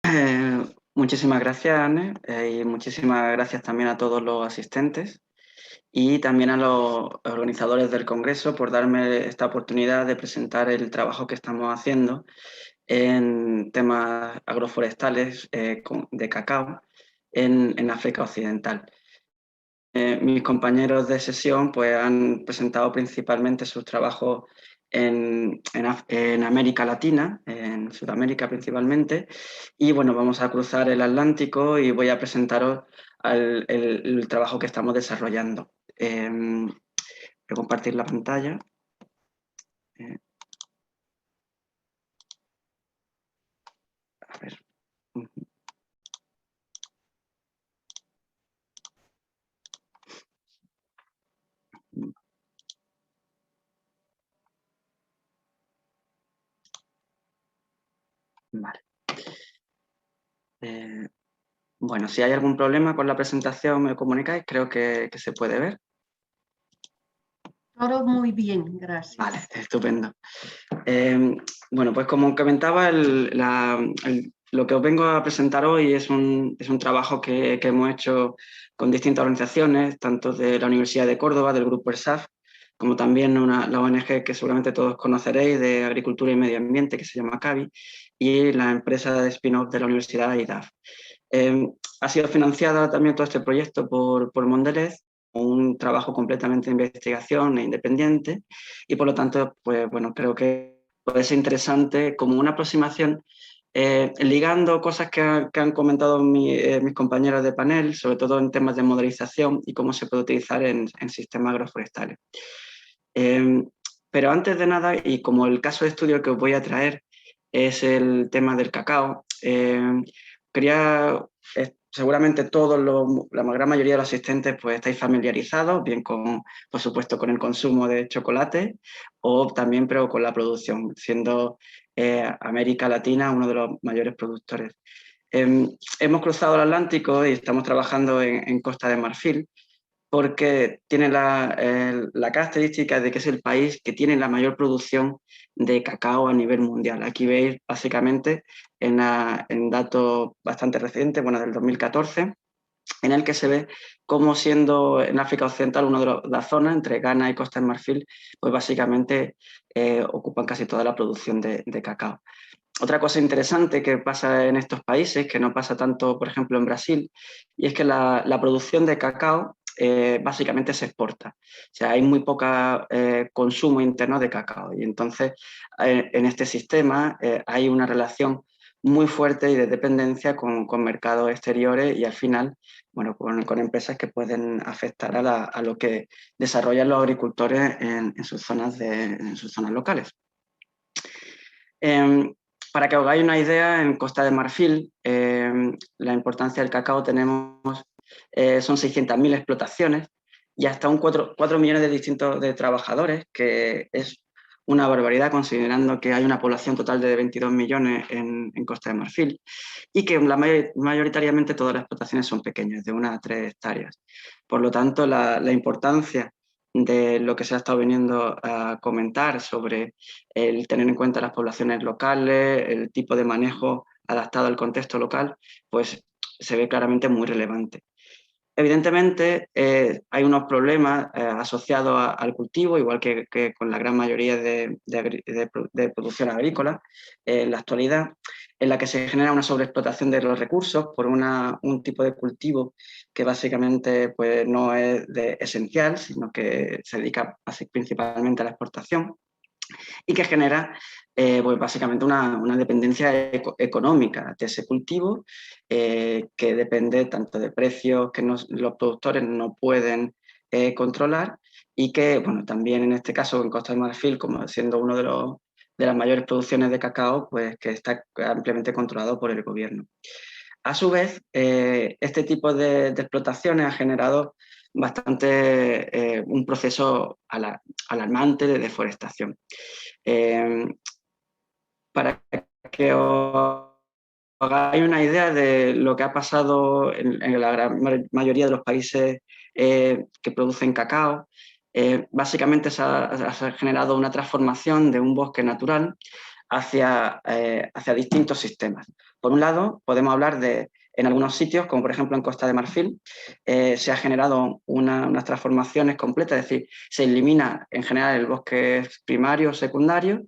Eh, Muchísimas gracias, Anne, y muchísimas gracias también a todos los asistentes y también a los organizadores del Congreso por darme esta oportunidad de presentar el trabajo que estamos haciendo en temas agroforestales de cacao en África Occidental. Mis compañeros de sesión pues, han presentado principalmente sus trabajos en América Latina, en Sudamérica principalmente, y bueno, vamos a cruzar el Atlántico y voy a presentaros el trabajo que estamos desarrollando. Voy a compartir la pantalla. Eh, a ver. Vale. Eh, bueno, si hay algún problema con la presentación me comunicáis, creo que se puede ver. Todo muy bien, Vale, gracias. estupendo. Bueno, pues como comentaba, lo que os vengo a presentar hoy es un trabajo que hemos hecho con distintas organizaciones, tanto de la Universidad de Córdoba, del Grupo ERSAF, como también la ONG que seguramente todos conoceréis de Agricultura y Medio Ambiente, que se llama CABI, y la empresa de spin-off de la Universidad IDAF. Ha sido financiada también todo este proyecto por Mondelez, un trabajo completamente de investigación e independiente, y por lo tanto, pues bueno, creo que puede ser interesante como una aproximación ligando cosas que han comentado mis compañeros de panel, sobre todo en temas de modelización y cómo se puede utilizar en sistemas agroforestales. Pero antes de nada, y como el caso de estudio que os voy a traer es el tema del cacao, quería, seguramente la gran mayoría de los asistentes pues estáis familiarizados, bien con, por supuesto, con el consumo de chocolate o también pero con la producción, siendo América Latina uno de los mayores productores. Hemos cruzado el Atlántico y estamos trabajando en Costa de Marfil, porque tiene la característica de que es el país que tiene la mayor producción de cacao a nivel mundial. Aquí veis básicamente en datos bastante recientes, bueno, del 2014, en el que se ve cómo siendo en África Occidental una de las zonas entre Ghana y Costa de Marfil, pues básicamente ocupan casi toda la producción de cacao. Otra cosa interesante que pasa en estos países, que no pasa tanto, por ejemplo, en Brasil, y es que la producción de cacao básicamente se exporta. O sea, hay muy poco consumo interno de cacao. Y entonces, en este sistema hay una relación muy fuerte y de dependencia con mercados exteriores y al final, bueno, con empresas que pueden afectar a lo que desarrollan los agricultores en sus zonas locales. Para que os hagáis una idea, en Costa de Marfil, la importancia del cacao son 600.000 explotaciones y hasta 4 millones de distintos de trabajadores, que es una barbaridad considerando que hay una población total de 22 millones en Costa de Marfil y que mayoritariamente todas las explotaciones son pequeñas, de 1 a 3 hectáreas. Por lo tanto, la importancia de lo que se ha estado viniendo a comentar sobre el tener en cuenta las poblaciones locales, el tipo de manejo adaptado al contexto local, pues se ve claramente muy relevante. Evidentemente, hay unos problemas asociados al cultivo, igual que con la gran mayoría de producción agrícola en la actualidad, en la que se genera una sobreexplotación de los recursos por un tipo de cultivo que básicamente pues, no es esencial, sino que se dedica principalmente a la exportación y que genera pues básicamente una dependencia económica de ese cultivo que depende tanto de precios que los productores no pueden controlar y que, bueno, también en este caso en Costa de Marfil, como siendo uno de las mayores producciones de cacao, pues que está ampliamente controlado por el gobierno. A su vez, este tipo de explotaciones ha generado un proceso alarmante de deforestación. Para que os hagáis una idea de lo que ha pasado en la gran mayoría de los países que producen cacao, básicamente se ha generado una transformación de un bosque natural hacia distintos sistemas. Por un lado, podemos hablar de, en algunos sitios, como por ejemplo en Costa de Marfil, se ha generado unas transformaciones completas, es decir, se elimina en general el bosque primario o secundario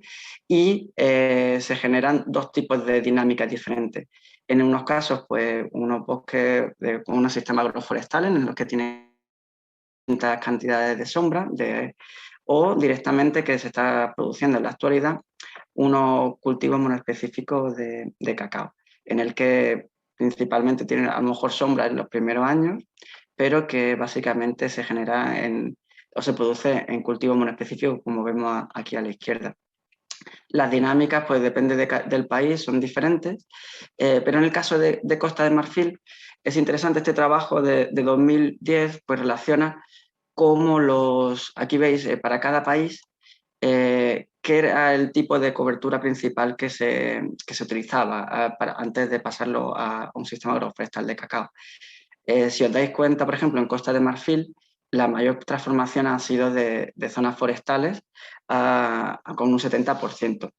y se generan dos tipos de dinámicas diferentes. En unos casos, pues unos bosques con unos sistemas agroforestales en los que tienen distintas cantidades de sombra o directamente que se está produciendo en la actualidad unos cultivos monoespecíficos de cacao, en el que principalmente tienen a lo mejor sombra en los primeros años, pero que básicamente se genera o se produce en cultivos monoespecíficos, como vemos aquí a la izquierda. Las dinámicas, pues depende del país, son diferentes, pero en el caso de Costa de Marfil es interesante este trabajo de 2010, pues relaciona cómo aquí veis para cada país qué era el tipo de cobertura principal que se utilizaba antes de pasarlo a un sistema agroforestal de cacao. Si os dais cuenta, por ejemplo, en Costa de Marfil, la mayor transformación ha sido de zonas forestales con un 70%.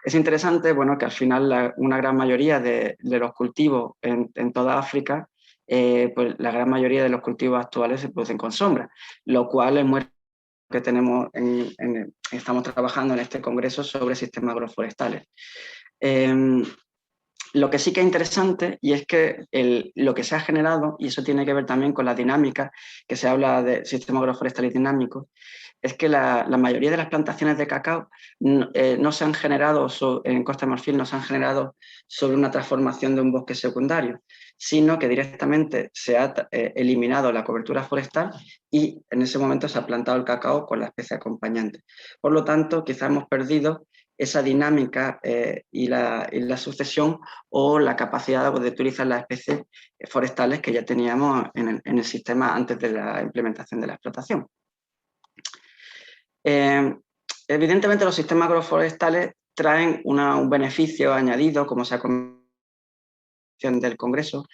Es interesante, bueno, que al final una gran mayoría de los cultivos en toda África, pues la gran mayoría de los cultivos actuales se producen con sombra, lo cual es muy que tenemos estamos trabajando en este congreso sobre sistemas agroforestales. Lo que sí que es interesante y es que lo que se ha generado, y eso tiene que ver también con la dinámica, que se habla de sistemas agroforestales dinámicos, es que la mayoría de las plantaciones de cacao no se han generado, en Costa de Marfil no se han generado sobre una transformación de un bosque secundario, sino que directamente se ha eliminado la cobertura forestal y en ese momento se ha plantado el cacao con la especie acompañante. Por lo tanto, quizás hemos perdido esa dinámica y la sucesión o la capacidad de utilizar las especies forestales que ya teníamos en el sistema antes de la implementación de la explotación. Evidentemente los sistemas agroforestales traen un beneficio añadido, como se ha comentado del Congreso,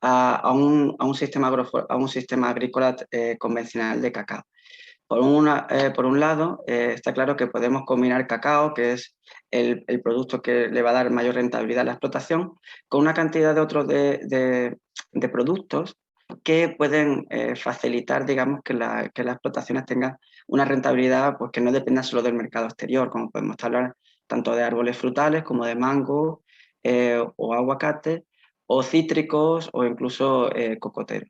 a un sistema agrícola convencional de cacao. Por un lado, está claro que podemos combinar cacao, que es el producto que le va a dar mayor rentabilidad a la explotación, con una cantidad de otros de productos que pueden facilitar, digamos, que las explotaciones tengan una rentabilidad pues, que no dependa solo del mercado exterior, como podemos hablar tanto de árboles frutales como de mango o aguacate, o cítricos o incluso cocoteros.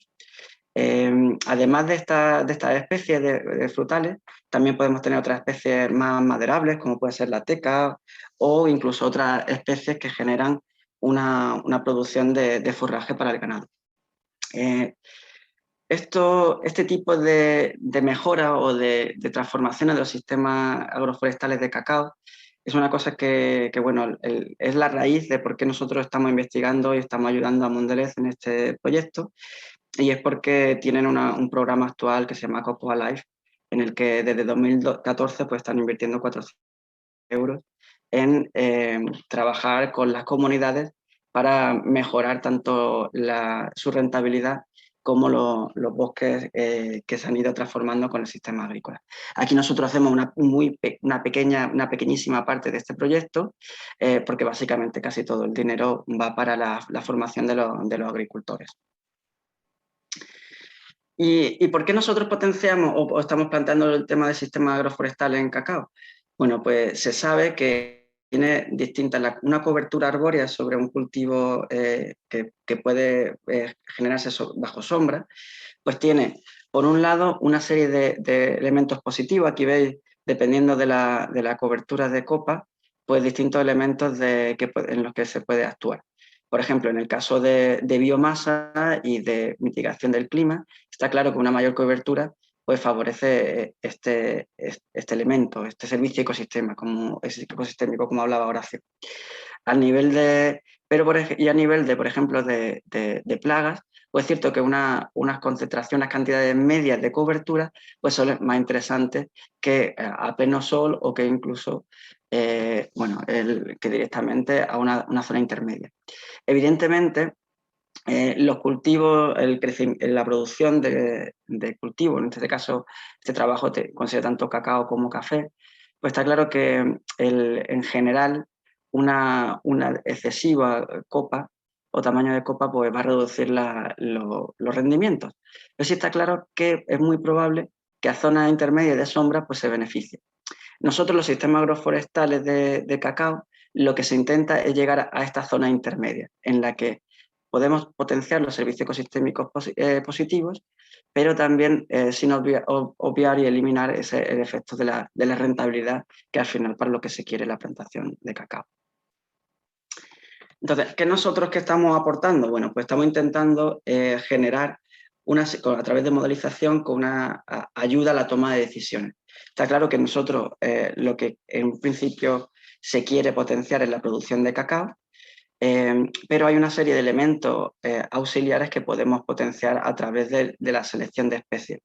Además de estas especies de frutales, también podemos tener otras especies más maderables, como puede ser la teca, o incluso otras especies que generan una producción de forraje para el ganado. Este tipo de mejora o de transformaciones de los sistemas agroforestales de cacao es una cosa que bueno, es la raíz de por qué nosotros estamos investigando y estamos ayudando a Mondelez en este proyecto, y es porque tienen un programa actual que se llama Cocoa Life, en el que desde 2014 pues, están invirtiendo 400 euros en trabajar con las comunidades para mejorar tanto su rentabilidad como los bosques que se han ido transformando con el sistema agrícola. Aquí nosotros hacemos una pequeñísima parte de este proyecto, porque básicamente casi todo el dinero va para la formación de los agricultores. ¿Y por qué nosotros potenciamos o estamos planteando el tema del sistema agroforestal en cacao? Bueno, pues se sabe que tiene una cobertura arbórea sobre un cultivo que puede generarse bajo sombra, pues tiene, por un lado, una serie de elementos positivos. Aquí veis, dependiendo de la cobertura de copa, pues distintos elementos en los que se puede actuar. Por ejemplo, en el caso de biomasa y de mitigación del clima, está claro que una mayor cobertura pues favorece este elemento, este servicio ecosistémico, como hablaba Horacio. A nivel de por ejemplo, de plagas, pues es cierto que unas concentraciones, unas cantidades medias de cobertura, pues son más interesantes que a pleno sol o que incluso, que directamente a una zona intermedia. Evidentemente, los cultivos, la producción de cultivos, en este caso, este trabajo considera tanto cacao como café, pues está claro que en general una excesiva copa o tamaño de copa pues va a reducir los rendimientos. Pero sí está claro que es muy probable que a zonas intermedias de sombra pues se beneficie. Nosotros, los sistemas agroforestales de cacao, lo que se intenta es llegar a esta zona intermedia, en la que podemos potenciar los servicios ecosistémicos positivos, pero también sin obviar y eliminar el efecto de la rentabilidad, que al final para lo que se quiere la plantación de cacao. Entonces, ¿qué nosotros que estamos aportando? Bueno, pues estamos intentando generar a través de modelización con una ayuda a la toma de decisiones. Está claro que nosotros lo que en principio se quiere potenciar es la producción de cacao, pero hay una serie de elementos auxiliares que podemos potenciar a través de la selección de especies.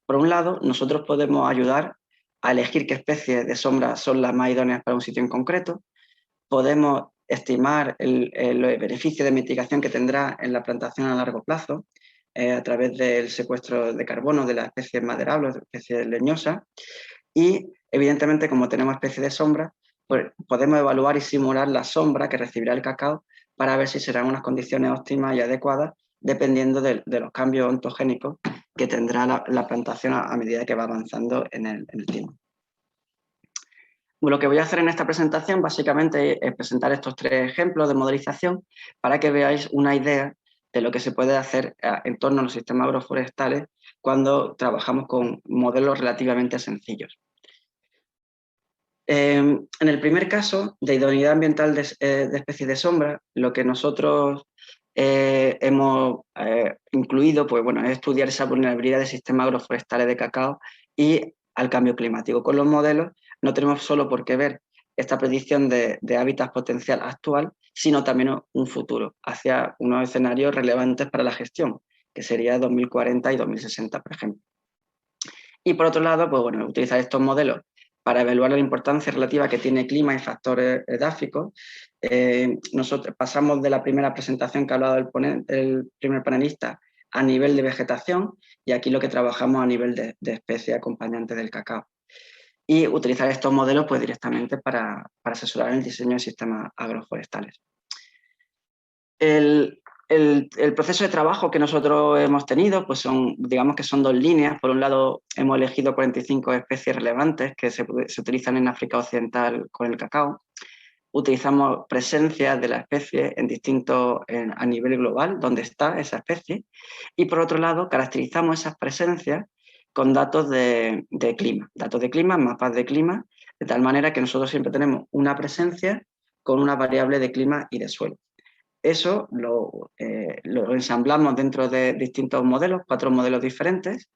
Por un lado, nosotros podemos ayudar a elegir qué especies de sombra son las más idóneas para un sitio en concreto. Podemos estimar el beneficio de mitigación que tendrá en la plantación a largo plazo a través del secuestro de carbono de las especies maderables, de especies leñosas. Y, evidentemente, como tenemos especies de sombra, pues podemos evaluar y simular la sombra que recibirá el cacao para ver si serán unas condiciones óptimas y adecuadas dependiendo de los cambios ontogénicos que tendrá la plantación a medida que va avanzando en el tiempo. Lo que voy a hacer en esta presentación básicamente es presentar estos 3 ejemplos de modelización para que veáis una idea de lo que se puede hacer en torno a los sistemas agroforestales cuando trabajamos con modelos relativamente sencillos. En el primer caso, de idoneidad ambiental de especies de sombra, lo que nosotros hemos incluido pues, bueno, es estudiar esa vulnerabilidad de sistemas agroforestales de cacao y al cambio climático. Con los modelos no tenemos solo por qué ver esta predicción de hábitat potencial actual, sino también un futuro hacia unos escenarios relevantes para la gestión, que sería 2040 y 2060, por ejemplo. Y por otro lado, pues bueno, utilizar estos modelos para evaluar la importancia relativa que tiene clima y factores edáficos. Nosotros pasamos de la primera presentación que ha hablado el primer panelista a nivel de vegetación, y aquí lo que trabajamos a nivel de especie acompañante del cacao. Y utilizar estos modelos pues, directamente para asesorar el diseño de sistemas agroforestales. El proceso de trabajo que nosotros hemos tenido, pues digamos que son 2 líneas. Por un lado, hemos elegido 45 especies relevantes que se utilizan en África Occidental con el cacao. Utilizamos presencias de la especie a nivel global, donde está esa especie. Y por otro lado, caracterizamos esas presencias con datos de clima. Datos de clima, mapas de clima, de tal manera que nosotros siempre tenemos una presencia con una variable de clima y de suelo. Eso lo ensamblamos dentro de distintos modelos, 4 modelos diferentes,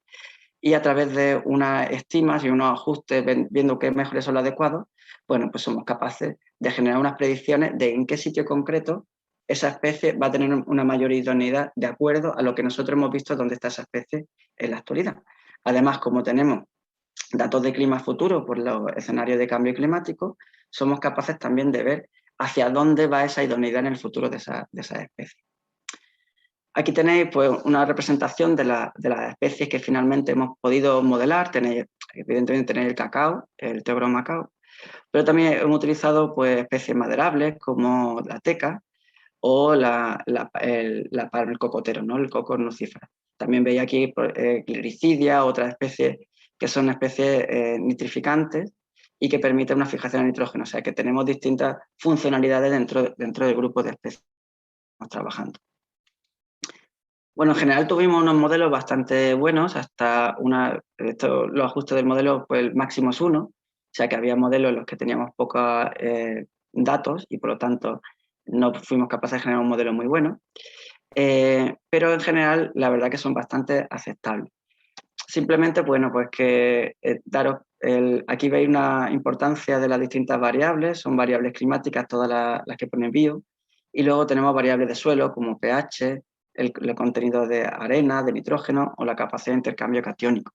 y a través de unas estimas y unos ajustes, viendo qué mejores son los adecuados, bueno, pues somos capaces de generar unas predicciones de en qué sitio concreto esa especie va a tener una mayor idoneidad de acuerdo a lo que nosotros hemos visto dónde está esa especie en la actualidad. Además, como tenemos datos de clima futuro por los escenarios de cambio climático, somos capaces también de ver hacia dónde va esa idoneidad en el futuro de esa especie. Aquí tenéis pues, una representación de las especies que finalmente hemos podido modelar. Evidentemente tenéis el cacao, el Theobroma macao, pero también hemos utilizado pues, especies maderables como la teca o el cocotero, ¿no? El coco nucífera. También veis aquí Clericidia, otras especies que son especies nitrificantes y que permiten una fijación de nitrógeno. O sea que tenemos distintas funcionalidades dentro del grupo de especies que estamos trabajando. Bueno, en general tuvimos unos modelos bastante buenos, los ajustes del modelo, pues el máximo es 1, o sea que había modelos en los que teníamos pocos datos y por lo tanto no fuimos capaces de generar un modelo muy bueno, pero en general la verdad que son bastante aceptables. Simplemente, bueno, pues que aquí veis una importancia de las distintas variables, son variables climáticas todas las que pone bio, y luego tenemos variables de suelo como pH, el contenido de arena, de nitrógeno o la capacidad de intercambio catiónico.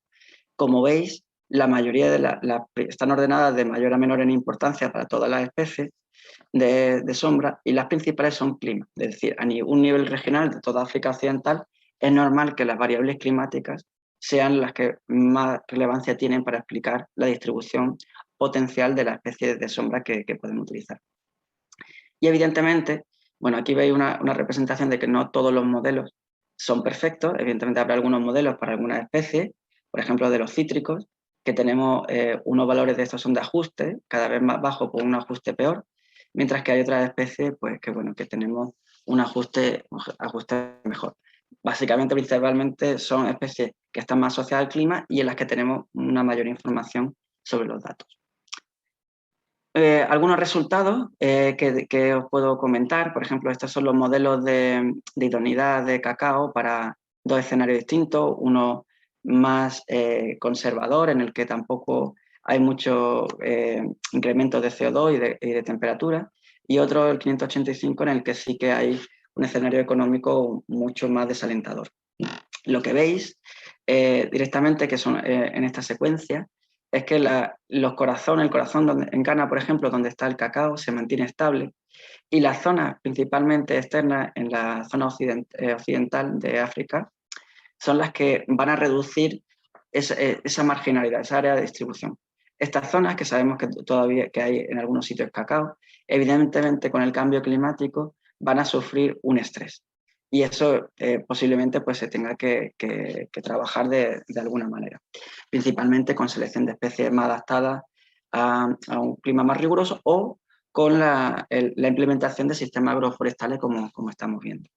Como veis, la mayoría están ordenadas de mayor a menor en importancia para todas las especies de sombra, y las principales son clima. Es decir, a un nivel regional de toda África Occidental es normal que las variables climáticas sean las que más relevancia tienen para explicar la distribución potencial de la especie de sombra que podemos utilizar. Y evidentemente, bueno, aquí veis una representación de que no todos los modelos son perfectos. Evidentemente habrá algunos modelos para algunas especies, por ejemplo de los cítricos, que tenemos unos valores de estos son de ajuste, cada vez más bajos por un ajuste peor, mientras que hay otras especies pues, que tenemos un ajuste mejor. Básicamente, principalmente, son especies que están más asociadas al clima y en las que tenemos una mayor información sobre los datos. Algunos resultados que os puedo comentar, por ejemplo, estos son los modelos de idoneidad de cacao para dos escenarios distintos, uno más conservador, en el que tampoco hay mucho incremento de CO2 y de temperatura, y otro, el 585, en el que sí que hay un escenario económico mucho más desalentador. Lo que veis directamente, que son en esta secuencia, es que el corazón en Ghana, por ejemplo, donde está el cacao, se mantiene estable, y las zonas principalmente externas en la zona occidental de África son las que van a reducir esa marginalidad, esa área de distribución. Estas zonas, que sabemos que todavía que hay en algunos sitios cacao, evidentemente con el cambio climático van a sufrir un estrés. Y eso posiblemente pues, se tenga que trabajar de alguna manera, principalmente con selección de especies más adaptadas a un clima más riguroso o con la implementación de sistemas agroforestales como estamos viendo.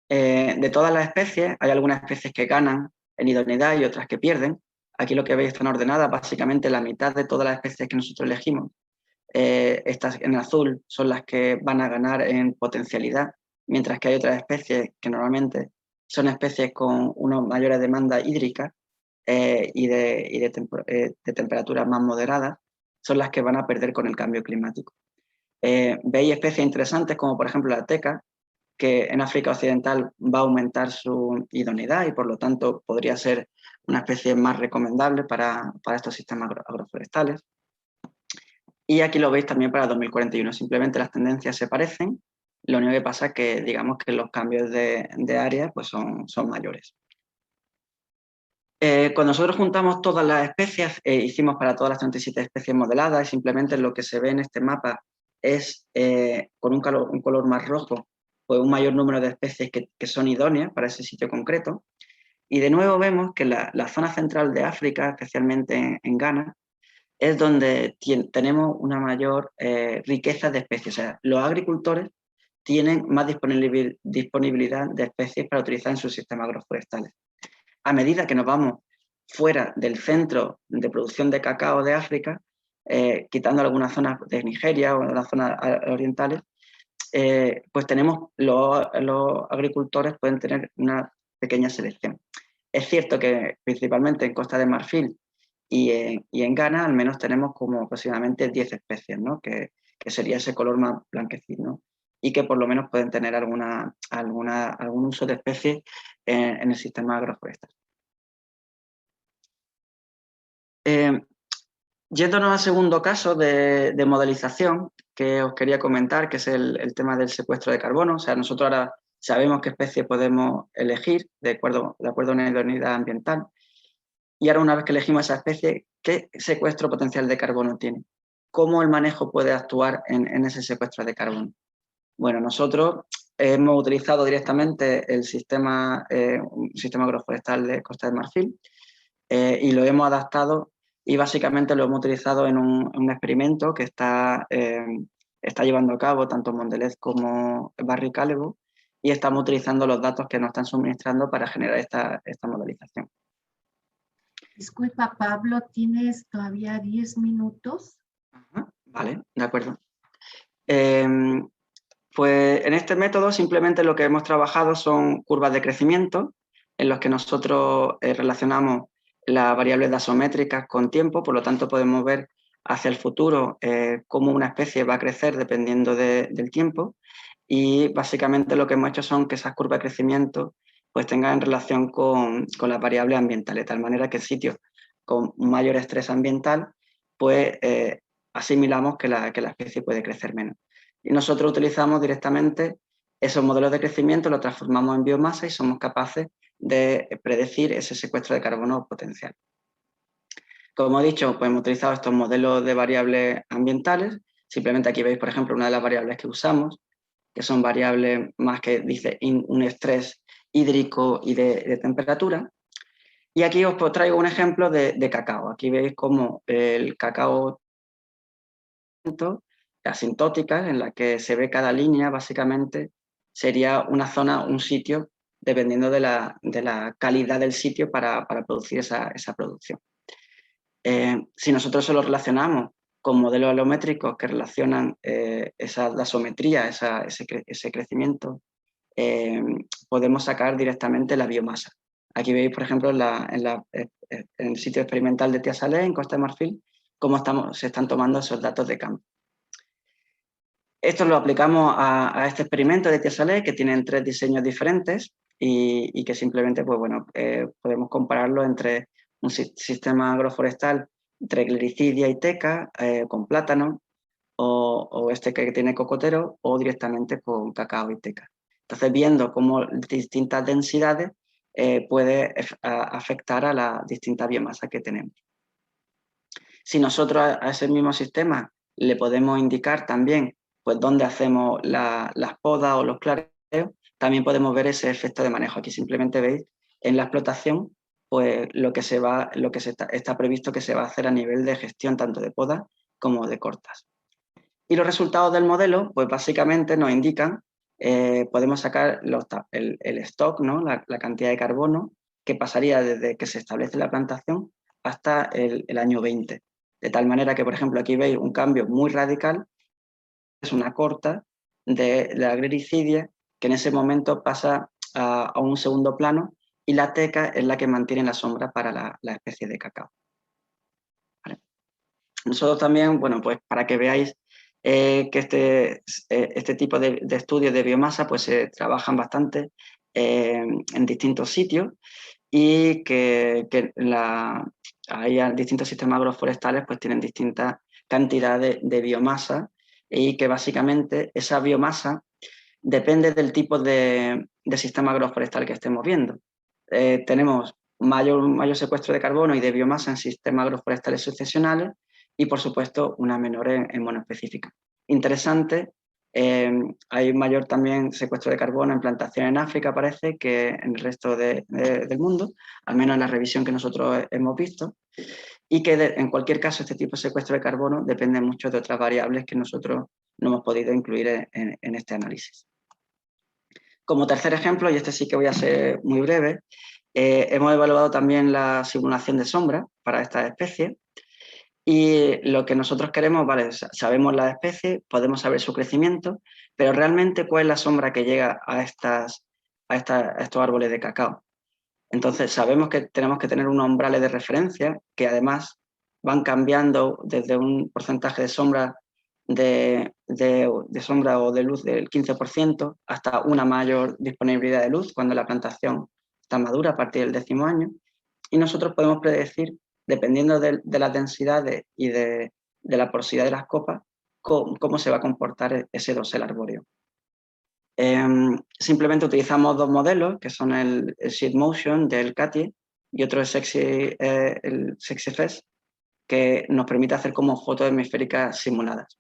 De todas las especies, hay algunas especies que ganan en idoneidad y otras que pierden. Aquí lo que veis están ordenadas, básicamente la mitad de todas las especies que nosotros elegimos. Estas en azul son las que van a ganar en potencialidad, mientras que hay otras especies que normalmente son especies con una mayor demanda hídrica y de temperaturas más moderadas, son las que van a perder con el cambio climático. Veis especies interesantes como por ejemplo la teca, que en África Occidental va a aumentar su idoneidad y por lo tanto podría ser una especie más recomendable para estos sistemas agroforestales. Y aquí lo veis también para 2041, simplemente las tendencias se parecen, lo único que pasa es que digamos que los cambios de área pues son mayores. Cuando nosotros juntamos todas las especies, hicimos para todas las 37 especies modeladas y simplemente lo que se ve en este mapa es con un color más rojo, pues un mayor número de especies que son idóneas para ese sitio concreto. Y de nuevo vemos que la zona central de África, especialmente en Ghana, es donde tenemos una mayor riqueza de especies. O sea, los agricultores tienen más disponibilidad de especies para utilizar en sus sistemas agroforestales. A medida que nos vamos fuera del centro de producción de cacao de África, quitando algunas zonas de Nigeria o las zonas orientales, pues tenemos los agricultores pueden tener una pequeña selección. Es cierto que principalmente en Costa de Marfil y en Ghana al menos tenemos como aproximadamente 10 especies, ¿no? que sería ese color más blanquecino y que por lo menos pueden tener algún uso de especies en el sistema agroforestal. Yéndonos al segundo caso de modelización que os quería comentar, que es el tema del secuestro de carbono. O sea, nosotros ahora sabemos qué especie podemos elegir de acuerdo a una idoneidad ambiental. Y ahora, una vez que elegimos esa especie, ¿qué secuestro potencial de carbono tiene? ¿Cómo el manejo puede actuar en ese secuestro de carbono? Bueno, nosotros hemos utilizado directamente un sistema agroforestal de Costa de Marfil y lo hemos adaptado y básicamente lo hemos utilizado en un experimento que está llevando a cabo tanto Mondelez como Barry Callebaut y estamos utilizando los datos que nos están suministrando para generar esta modelización. Disculpa, Pablo, ¿tienes todavía 10 minutos? Ajá, vale, de acuerdo. Pues en este método simplemente lo que hemos trabajado son curvas de crecimiento en los que nosotros relacionamos las variables dasométricas con tiempo, por lo tanto podemos ver hacia el futuro cómo una especie va a crecer dependiendo del tiempo y básicamente lo que hemos hecho son que esas curvas de crecimiento pues tengan relación con las variables ambientales, de tal manera que sitios con mayor estrés ambiental pues asimilamos que la especie puede crecer menos. Y nosotros utilizamos directamente esos modelos de crecimiento, los transformamos en biomasa y somos capaces de predecir ese secuestro de carbono potencial. Como he dicho, pues hemos utilizado estos modelos de variables ambientales. Simplemente aquí veis, por ejemplo, una de las variables que usamos, que son variables más que dice un estrés hídrico y de temperatura. Y aquí os traigo un ejemplo de cacao. Aquí veis cómo el cacao asintóticas en la que se ve cada línea, básicamente sería una zona, un sitio, dependiendo de la calidad del sitio para producir esa producción. Si nosotros se lo relacionamos con modelos alométricos que relacionan esa gasometría, ese crecimiento, podemos sacar directamente la biomasa. Aquí veis, por ejemplo, en el sitio experimental de Tía Salé, en Costa de Marfil, cómo se están tomando esos datos de campo. Esto lo aplicamos a este experimento de Tía Salé, que tienen 3 diseños diferentes y que simplemente pues, bueno, podemos compararlo entre un sistema agroforestal entre gliricidia y teca, con plátano, o este que tiene cocotero, o directamente con cacao y teca. Entonces, viendo cómo distintas densidades puede afectar a la distinta biomasa que tenemos. Si nosotros a ese mismo sistema le podemos indicar también pues, dónde hacemos las podas o los clareos, también podemos ver ese efecto de manejo. Aquí simplemente veis en la explotación pues, lo que está previsto que se va a hacer a nivel de gestión tanto de podas como de cortas. Y los resultados del modelo, pues básicamente nos indican, podemos sacar el stock, ¿no? la cantidad de carbono que pasaría desde que se establece la plantación hasta el año 20. De tal manera que, por ejemplo, aquí veis un cambio muy radical, es una corta de la gliricidia, que en ese momento pasa a un segundo plano, y la teca es la que mantiene la sombra para la especie de cacao. ¿Vale? Nosotros también, bueno, pues para que veáis que este tipo de estudios de biomasa pues se trabajan bastante en distintos sitios y que hay distintos sistemas agroforestales pues tienen distintas cantidades de biomasa y que básicamente esa biomasa depende del tipo de sistema agroforestal que estemos viendo. Tenemos mayor secuestro de carbono y de biomasa en sistemas agroforestales sucesionales y, por supuesto, una menor en monoespecífica. Interesante, hay mayor también secuestro de carbono en plantaciones en África, parece, que en el resto del mundo, al menos en la revisión que nosotros hemos visto, y que en cualquier caso este tipo de secuestro de carbono depende mucho de otras variables que nosotros no hemos podido incluir en este análisis. Como tercer ejemplo, y este sí que voy a ser muy breve, hemos evaluado también la simulación de sombra para estas especies y lo que nosotros queremos, vale, sabemos la especie, podemos saber su crecimiento, pero realmente cuál es la sombra que llega a estos árboles de cacao. Entonces sabemos que tenemos que tener unos umbrales de referencia que además van cambiando desde un porcentaje de sombra sombra o de luz del 15% hasta una mayor disponibilidad de luz cuando la plantación está madura a partir del 10º año. Y nosotros podemos predecir, dependiendo de las densidades y de la porosidad de las copas, cómo se va a comportar ese dosel arbóreo. Simplemente utilizamos 2 modelos, que son el Sheet Motion del CATIE y otro el SexyFest, que nos permite hacer como fotos hemisféricas simuladas.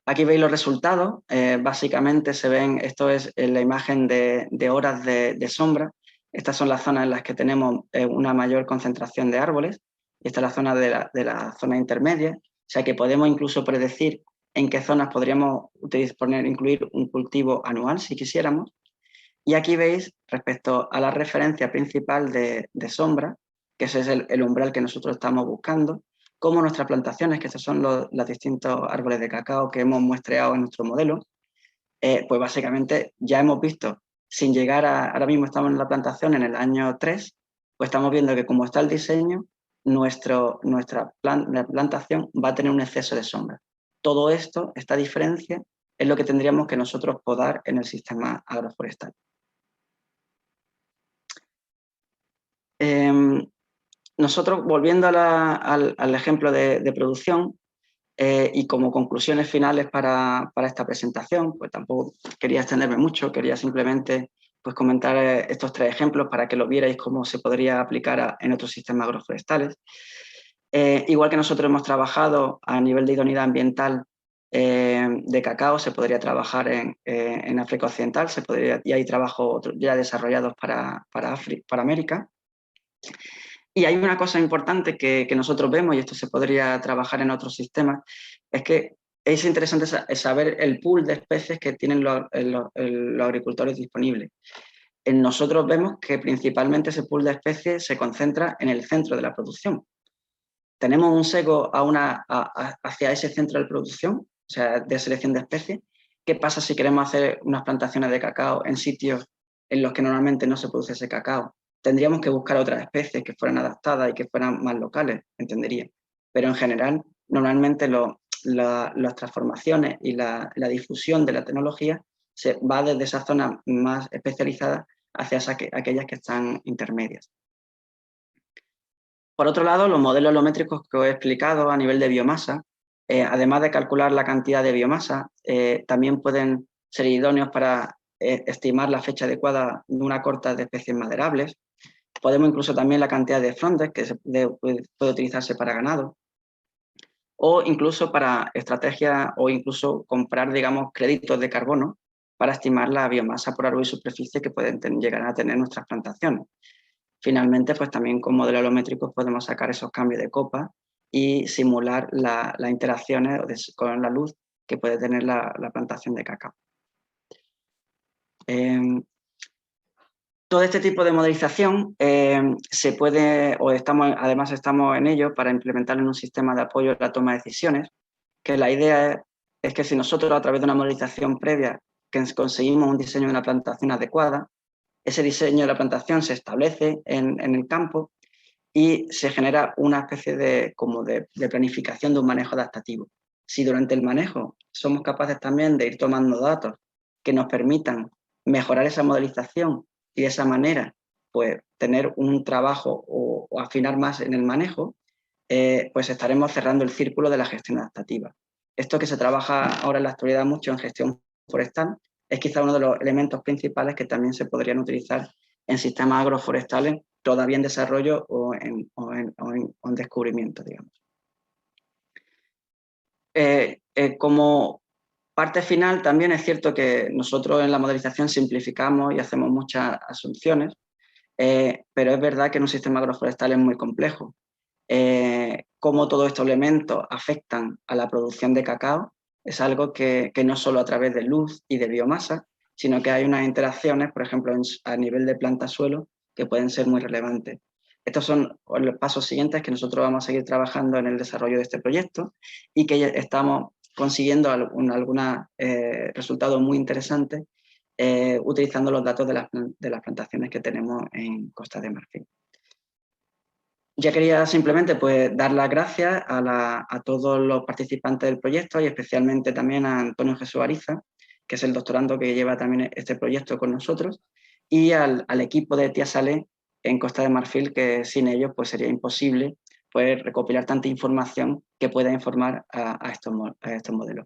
Aquí veis los resultados, básicamente se ven, esto es la imagen de horas de sombra, estas son las zonas en las que tenemos una mayor concentración de árboles, y esta es la zona de la zona intermedia, o sea que podemos incluso predecir en qué zonas podríamos incluir un cultivo anual si quisiéramos. Y aquí veis, respecto a la referencia principal de sombra, que ese es el umbral que nosotros estamos buscando, como nuestras plantaciones, que estos son los distintos árboles de cacao que hemos muestreado en nuestro modelo, pues básicamente ya hemos visto, sin llegar ahora mismo estamos en la plantación en el año 3, pues estamos viendo que como está el diseño, nuestra plantación va a tener un exceso de sombra. Todo esto, esta diferencia, es lo que tendríamos que nosotros podar en el sistema agroforestal. Nosotros, volviendo al ejemplo de producción y como conclusiones finales para esta presentación, pues tampoco quería extenderme mucho, quería simplemente pues comentar estos 3 ejemplos para que lo vierais cómo se podría aplicar en otros sistemas agroforestales. Igual que nosotros hemos trabajado a nivel de idoneidad ambiental de cacao, se podría trabajar en África Occidental, y hay trabajos ya desarrollados para América. Y hay una cosa importante que nosotros vemos, y esto se podría trabajar en otros sistemas, es que es interesante saber el pool de especies que tienen los agricultores disponibles. Nosotros vemos que principalmente ese pool de especies se concentra en el centro de la producción. Tenemos un sesgo hacia ese centro de producción, o sea, de selección de especies. ¿Qué pasa si queremos hacer unas plantaciones de cacao en sitios en los que normalmente no se produce ese cacao? Tendríamos que buscar otras especies que fueran adaptadas y que fueran más locales, entendería. Pero en general, normalmente las transformaciones y la difusión de la tecnología se va desde esa zona más especializada hacia aquellas que están intermedias. Por otro lado, los modelos alométricos que os he explicado a nivel de biomasa, además de calcular la cantidad de biomasa, también pueden ser idóneos para estimar la fecha adecuada de una corta de especies maderables. Podemos incluso también la cantidad de frondes que puede utilizarse para ganado, o incluso para estrategias, o incluso comprar, digamos, créditos de carbono para estimar la biomasa por árbol y superficie que pueden llegar a tener nuestras plantaciones. Finalmente, pues también con modelos alométricos podemos sacar esos cambios de copa y simular las interacciones con la luz que puede tener la plantación de cacao. Todo este tipo de modelización se puede, además estamos en ello para implementar en un sistema de apoyo a la toma de decisiones, que la idea es que si nosotros a través de una modelización previa conseguimos un diseño de una plantación adecuada, ese diseño de la plantación se establece en el campo y se genera una especie de planificación de un manejo adaptativo. Si durante el manejo somos capaces también de ir tomando datos que nos permitan mejorar esa modelización y de esa manera pues, tener un trabajo o afinar más en el manejo, pues estaremos cerrando el círculo de la gestión adaptativa. Esto que se trabaja ahora en la actualidad mucho en gestión forestal es quizá uno de los elementos principales que también se podrían utilizar en sistemas agroforestales todavía en desarrollo o en descubrimiento, digamos. Como parte final, también es cierto que nosotros en la modelización simplificamos y hacemos muchas asunciones, pero es verdad que en un sistema agroforestal es muy complejo. Cómo todos estos elementos afectan a la producción de cacao es algo que no solo a través de luz y de biomasa, sino que hay unas interacciones, por ejemplo, a nivel de planta-suelo, que pueden ser muy relevantes. Estos son los pasos siguientes que nosotros vamos a seguir trabajando en el desarrollo de este proyecto y que estamos consiguiendo algunos resultados muy interesantes utilizando los datos de las plantaciones que tenemos en Costa de Marfil. Ya quería simplemente pues, dar las gracias a todos los participantes del proyecto y especialmente también a Antonio Jesús Ariza, que es el doctorando que lleva también este proyecto con nosotros, y al equipo de Tiasalé en Costa de Marfil, que sin ellos pues, sería imposible pues, recopilar tanta información que pueda informar a estos modelos.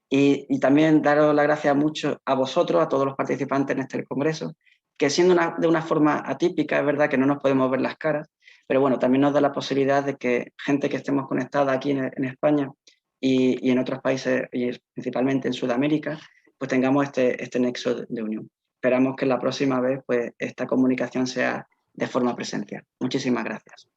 Y también daros las gracias mucho a vosotros, a todos los participantes en este congreso, que siendo de una forma atípica, es verdad que no nos podemos ver las caras, pero bueno, también nos da la posibilidad de que gente que estemos conectada aquí en España y en otros países, y principalmente en Sudamérica, pues tengamos este nexo de unión. Esperamos que la próxima vez pues, esta comunicación sea de forma presencial. Muchísimas gracias.